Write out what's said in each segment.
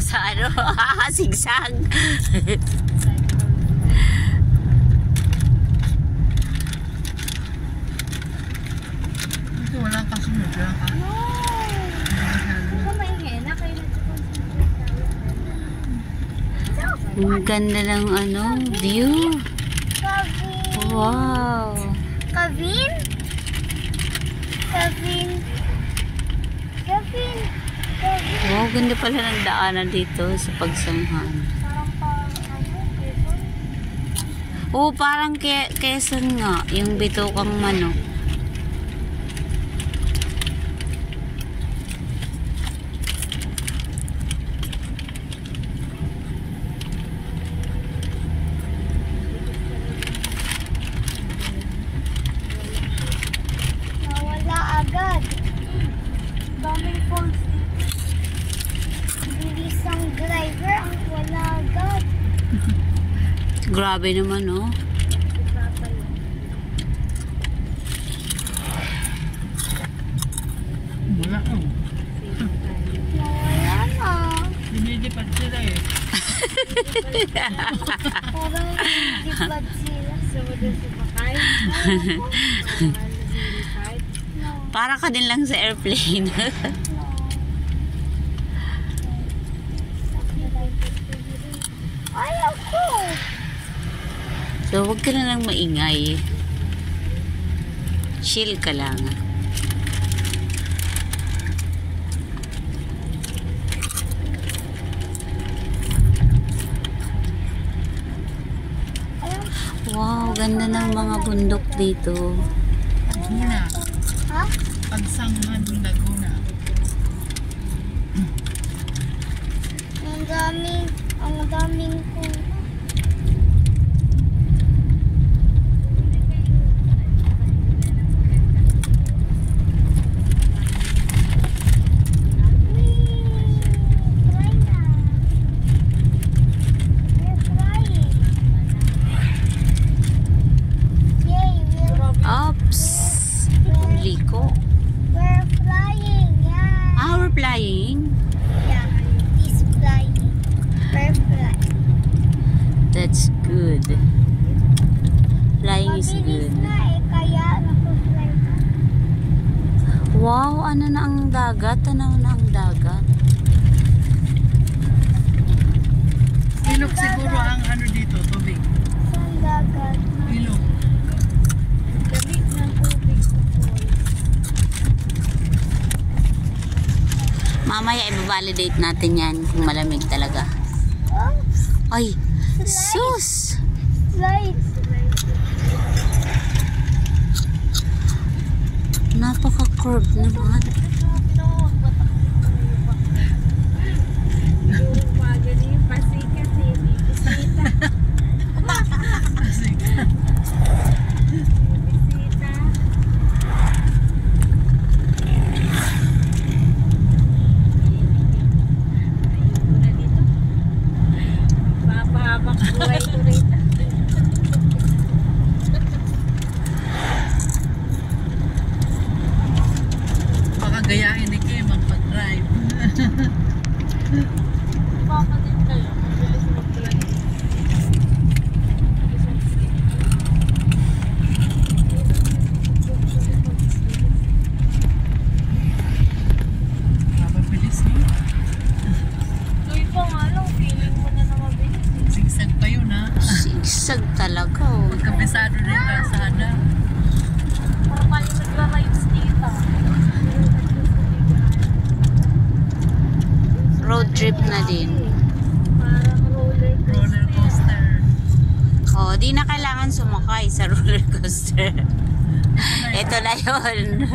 sa ano, sigsag. Ito wala kasunod. Wala ka. Ang ganda ng ano, view. Wow. Kevin? Kevin? Kevin? Kevin? Wow, ganda pala ng daanan dito sa pagsanghan. Oo, parang Quezon nga, yung bitokang manok. Nawala agad. Daming falls dito. Bilis ang driver, ang wala agad. Grabe naman, oh. Wala ko. Nawala na. Lumilipad sila eh. Parang nilipad sila. Para ka din lang sa airplane. Ayaw ko. So, huwag ka na lang maingay. Chill ka lang. Wow, ganda ng mga bundok dito. Laguna. Ha? Pagsanghan ng Laguna. Ang daming kung Ops! Liko. we're flying. Yeah. Ah, we're flying. Yeah. He's flying. We're flying. That's good. Flying is Mabilis good. na eh, kaya nakufly ka. Wow, ano na ang dagat? Tanaw na ang dagat. Ilog siguro ang ano dito, tubig. Saan dagat? Ilog. Lamig ng tubig sa pool. Mamaya i-validate natin yan kung malamig talaga. Oh, Ay, sus! slides. Napaka-curve naman. Baka gayahin ni Kim ang pag-drive. Papa din kayo. Mabilis mag-flight. Mabilis niyo. Tuloy pa nga lang, feeling mo na mabilis. Sigsag pa yun ha. Sigsag talaga, oh. Magkabisado na yung kalsada. Para tayo nagra-rides dito. Road trip na din. Parang roller Roller coaster. Oh, di na kailangan sumakay sa roller coaster. Ito na yun.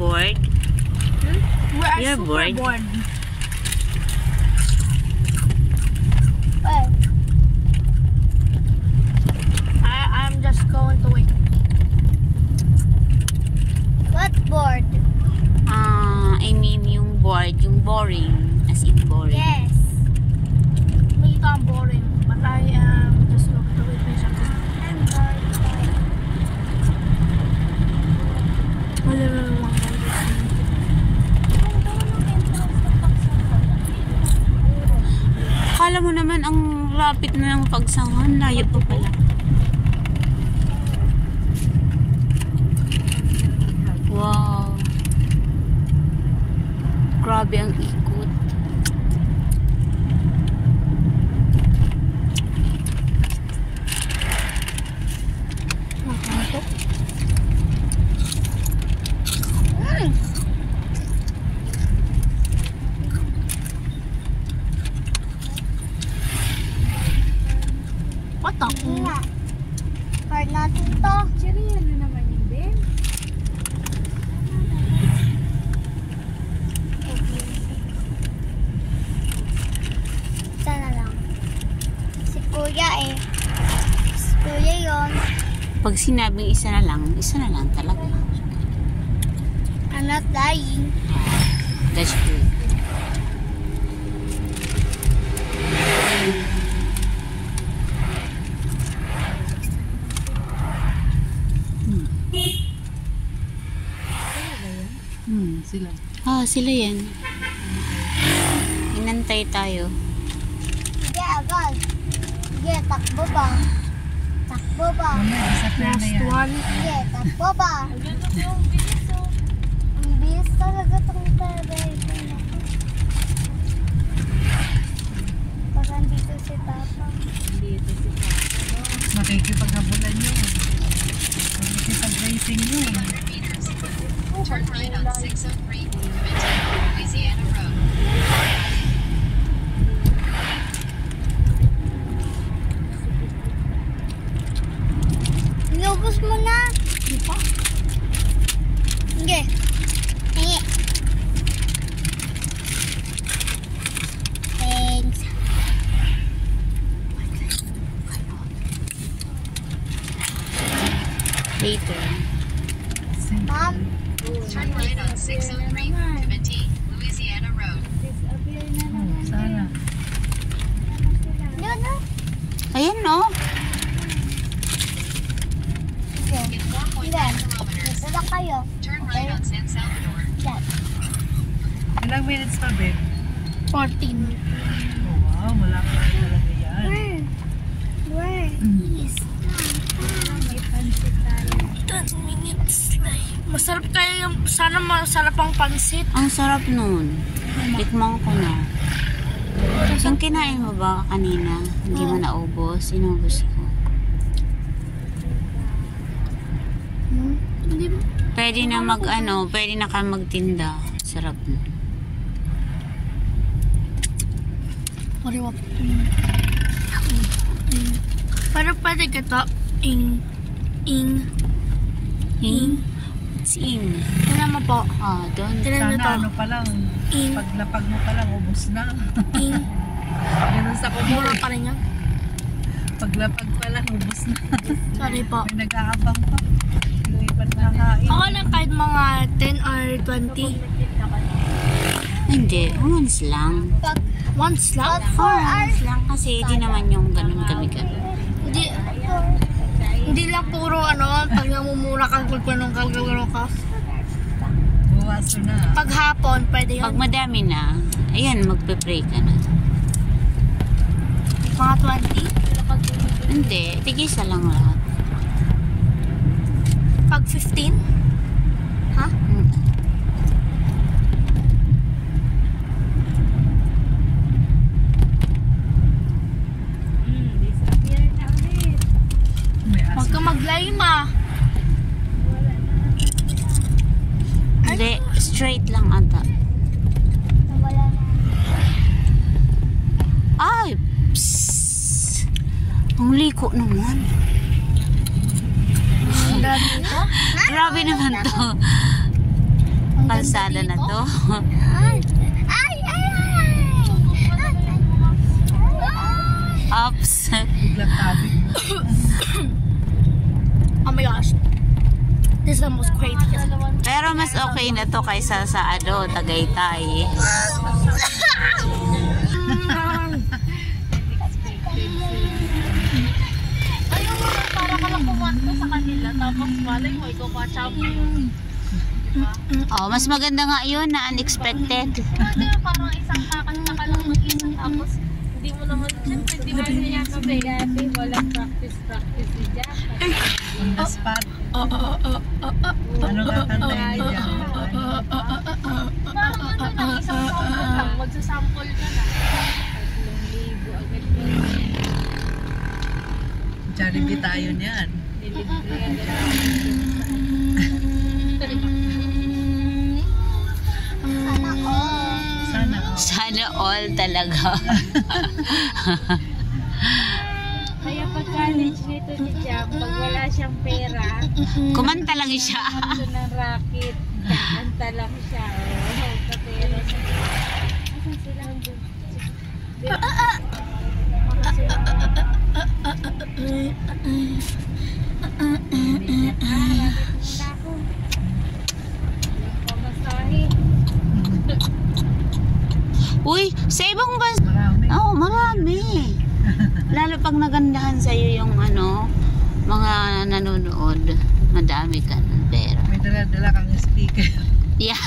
bored? We are You're super bored? bored. Well, I'm just going to wait. what board? I mean yung bored, yung boring. As in boring. Yes. Makita ang boring. But I am just going to wait for something. I'm bored. Wala na lang guys. Akala mo naman ang rapid na ng pagsanghan. Layo pa pala. Wow. Grabe ang ikot. What the? Nga. Card natin to. Cherry, ano naman yun din? Sana lang. Si Kuya eh. Si Kuya yun. Pag sinabing isa na lang talaga. I'm not lying. That's good. Sila. Sila yan. Inantay tayo. Sige, agad. Sige, takbo ba? Takbo ba? Mamaya, disappear na Last yan. one. Sige, takbo ba? Ayun na yung bilis oh. Ang bilis talaga itong bebe. Pag andito si Papa. Makikipaghabulan nyo. Makikipag-racing nyo. Turn right on 603 Louisiana Road. Inubos mo na. Di pa. Sige. Hingi. Thanks. Later. Mom. Turn right on 603 Clementi, Louisiana Road. Sana. Yun na. Ayan no. Sige. In 4.9 Sige. kilometers, Dito lang kayo. turn right on San Salvador. Yan. Ilang minutes pa, babe? 14. Oh, wow. Malaki na talaga yan. Where? Yes. May pansit tayo. 10 minutes na. Masarap kaya yung, sana masarap ang pansit. Ang sarap nun. Tikman ko na. Yung kinain mo ba kanina? Hindi mo naubos? Inubos ko. Hindi mo. Pwede na pwede na ka magtinda. Sarap nun. Pariwap. Pero pwede ka to. Ing. Sing. Tingnan mo po. Doon. Tingnan mo Sana to. ano pa lang. Ing. Paglapag mo pa lang, ubos na. Ing. Ganun sa Mura kumura. pa rin yan. Paglapag pa lang, ubos na. Sorry po. May nag-aabang pa. Hindi pa nakakain. Ako lang kahit mga 10 or 20. Hindi. Once lang. Pag Once lang? 4 hours. Once lang kasi di naman yung ganun kami-kami. Hindi lang puro pag namumura ka, gulpinong ka. Buwaso na. Pag hapon, pwede Pag yun. madami na, ayan, magpe-pray ka na. Mga 20. Hindi. Tigisa lang lahat. Pag 15. Ha? May Huwag aso. ka mag-lima. Hindi. Straight lang ata. Nawala na. Ay! Psst! Ang liko naman. Ang dami ito. Grabe naman to. kalsada na to. Ay! Ay! Ay! Ups. Biglang tabi. Oh my gosh. This is the most craziest. Pero mas okay na to kaysa sa Tagaytay. Ayun, para ka lang kumanta sa kanila. Tapos malay mo, ikaw pa champion. Oh, mas maganda nga yun na unexpected. Hindi, parang isang kakanta ka lang mag-isa. Tapos hindi mo naman, syempre, hindi mo niya sabi. Dati, walang practice si Jack. On the spot. Ano kakantayin ni Jack? Parang ano lang, isang song mo lang. Magsasample ka na. 3,000 agad yun. Jollibee tayo niyan. Sana all. Sana all talaga. Kaya pag college nito ni Jam, pag wala siyang pera, Kumanta lang siya. gusto ng racket, kanta lang siya. Oh, kapera siya. Asan sila? Uy, sa ibang bansa. Marami. Oh, marami. Lalo pag nagandahan sa'yo yung mga nanonood, madami ka ng pera. May dala-dala kang speaker. Yeah.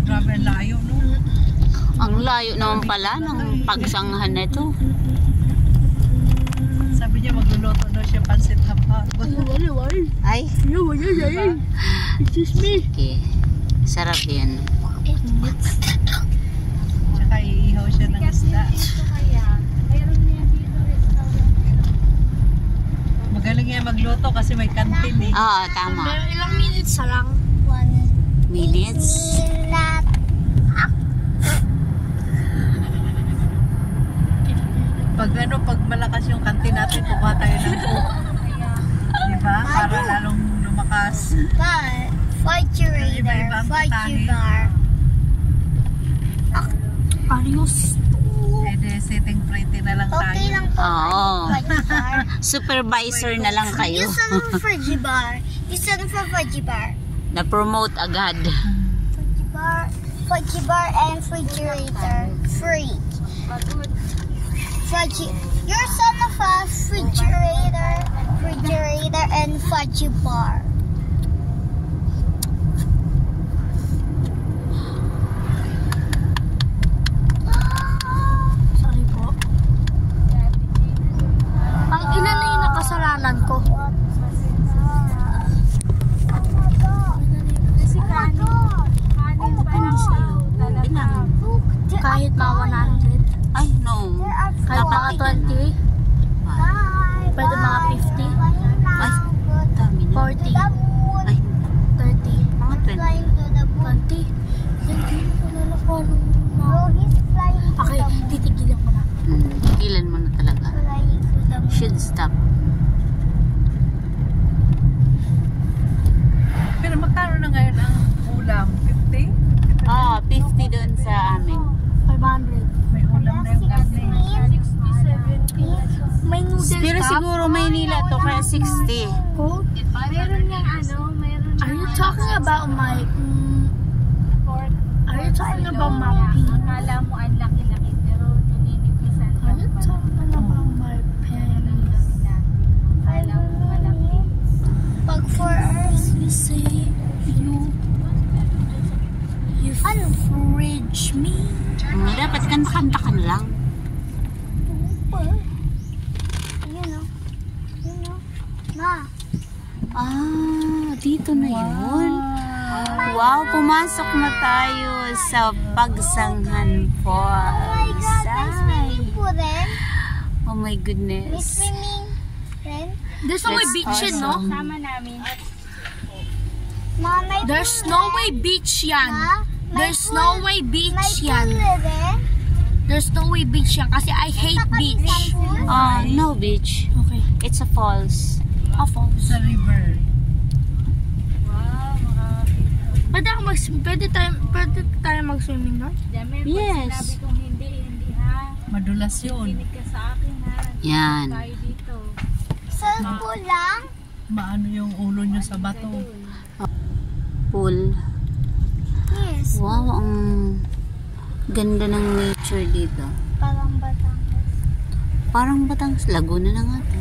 Grabe ang layo, no? Ang layo naman pala ng pagsanghan na ito. Sabi niya magluluto daw siya pansit hapon. Ay, Excuse me. okay. Sarap yan. Tsaka iihaw siya ng isda. Mayroon niya dito restaurant. Magaling niya magluto kasi may kantin eh. Oo, tama. Ilang minutes na lang. 1 Minutes. minute. Pag malakas yung kantin natin, kukuha tayo ng coke. Diba? Para lalong lumakas. But, refrigerator, Iba-iba ang putahe. bar. Ayos. Pwede sitting pretty na lang tayo. Okay lang po. Oo. Frigibar. Supervisor na lang kayo. Use it for Frigibar. Use it for Frigibar. Na-promote agad. Frigibar and refrigerator. Free. You're son of a refrigerator and Frigibar. Sorry po. Ang ina na yung nakasalanan ko. Kasi kanin pa lang sa'yo. Bilang. Kahit mga 100. Ay, no. Kahit mga 20. Pwede mga 50. Ay, dami na. 40. Ay, 30. mga 20. 20. Hindi ko na nakuha. Okay, titigilan ko na. Ilan mo na talaga. Should stop. Pero magkano na ngayon ang ulam? 50? Ah, 50 doon sa amin. 500. May ulam na yung karne. 60, 70. May noodles Pero ka? siguro Maynila to kaya 60. Coke? Meron nga meron. Are you talking about my Are you talking about my pee? Akala mo ang laki-laki pero nininipisan Are you talking about my penis? Akala mo malaki. Pag 4 hours, You say you fridge me. Dapat kanta-kanta ka na lang. Ma. Dito na yun. Wow, pumasok na tayo sa Pagsanghan Falls. Ay. Oh my May goodness. swimming rin. There's no That's beach, awesome. no? Sama namin. Ma, may There's pool no rin. way beach yan. Ma, may There's pool- no way May beach pool yan. rin. There's no way beach yan kasi I hate beach. No beach. Okay. It's a falls. Falls. Sa river. Wow, makakita. Pwede tayo mag-swimming doon? Dami, Yes. pag sinabi kong hindi ha. Madulas yun. Kinig ka sa akin ha. Yan. Tayo dito. Sa pool lang? Maano yung ulo nyo sa bato. Pool. Yes. Wow, ang ganda ng nature dito. Parang Batangas. Parang Batangas. Laguna na nga to.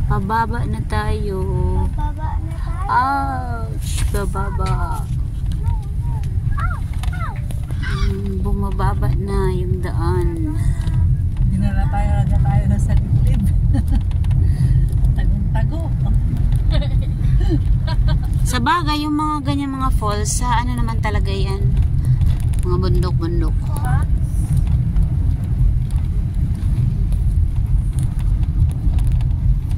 Pababa na tayo. Bababa na tayo. Ouch! Bababa. Bumababa na yung daan. Dinala tayo na sa liblib. Tagong-tago. Sa bagay, yung mga ganyan mga falls, sa ano naman talaga yan? Mga bundok-bundok.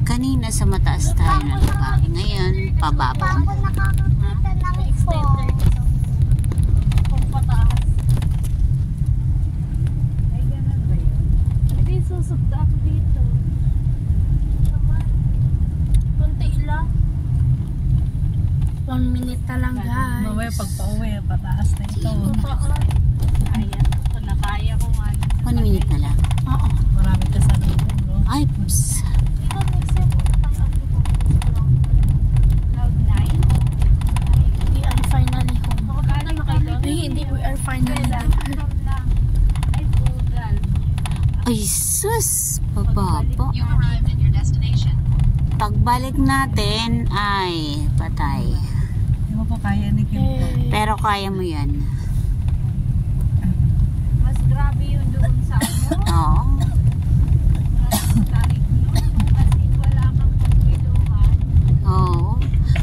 Kanina sa mataas tayo na lugar. Ngayon, pababa. Ako nakakakita ng fall. Kung pataas. Ay, ganun ba yun? Hindi, susubda ako dito. Kunti lang. 1 minute na lang guys. Mamaya pag pauwi, pataas na ito. Kaya. Kung nakaya ko nga. 1 minute na lang. Oo. Marami ka sa loob, no? Ay, pss. Ikaw nag-set pang ako ko. Cloud 9? We are finally home. Makakala na kayo doon? Ay, hindi. We are finally Kailan? home. lang. Ay, Google. Ay, sus! Bababa. You've arrived at your destination. Pagbalik natin, ay, patay. Hindi mo po kaya ni Kim. Pero kaya mo yan. Mas grabe yun doon sa ano. Oo. Tarik yun. As in, wala kang pagkiluhan. Oo.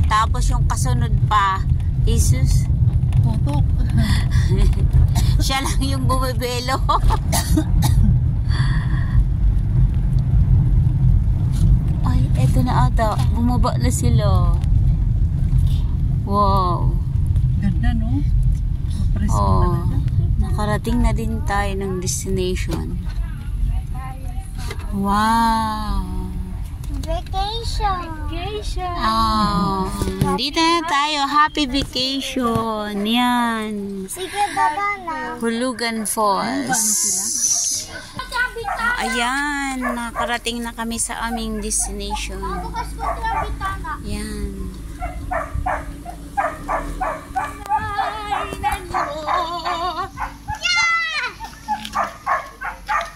Tapos yung kasunod pa, Jesus, Tutok. siya lang yung bumibelo. Ay, eto na ata. Bumaba na sila. Wow. Ganda, no? Presko Oh, talaga. nakarating na din tayo ng destination. Wow. Vacation. Oh, dito na tayo. Happy vacation. Yan. Sige, baba na. Hulugan Falls. Ayan, nakarating na kami sa aming destination. Bukas ko yung bitana. Yan.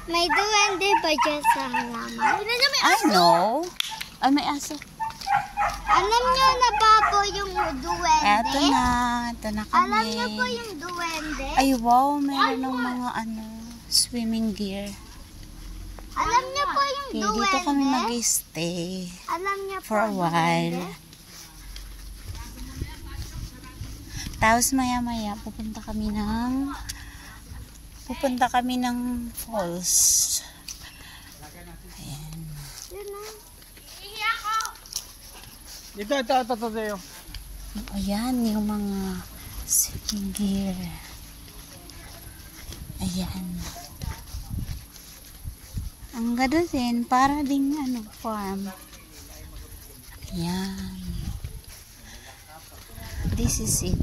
May duwende ba dyan sa halaman? I know. Ay, may aso. Alam niyo na ba po yung duwende? Eto na. Ito na kami. Alam niyo po yung duwende? Ay, wow. Meron ng mga swimming gear. Alam niyo po yung Okay, duwende? dito kami mag-stay Alam niyo po for a yung while. duwende? Tapos maya-maya pupunta kami ng falls. Ayan. Yun na. Ito. Ayan yung mga swimming gear. Ayan. Ang ganda din, para ding farm. Ayan. This is it.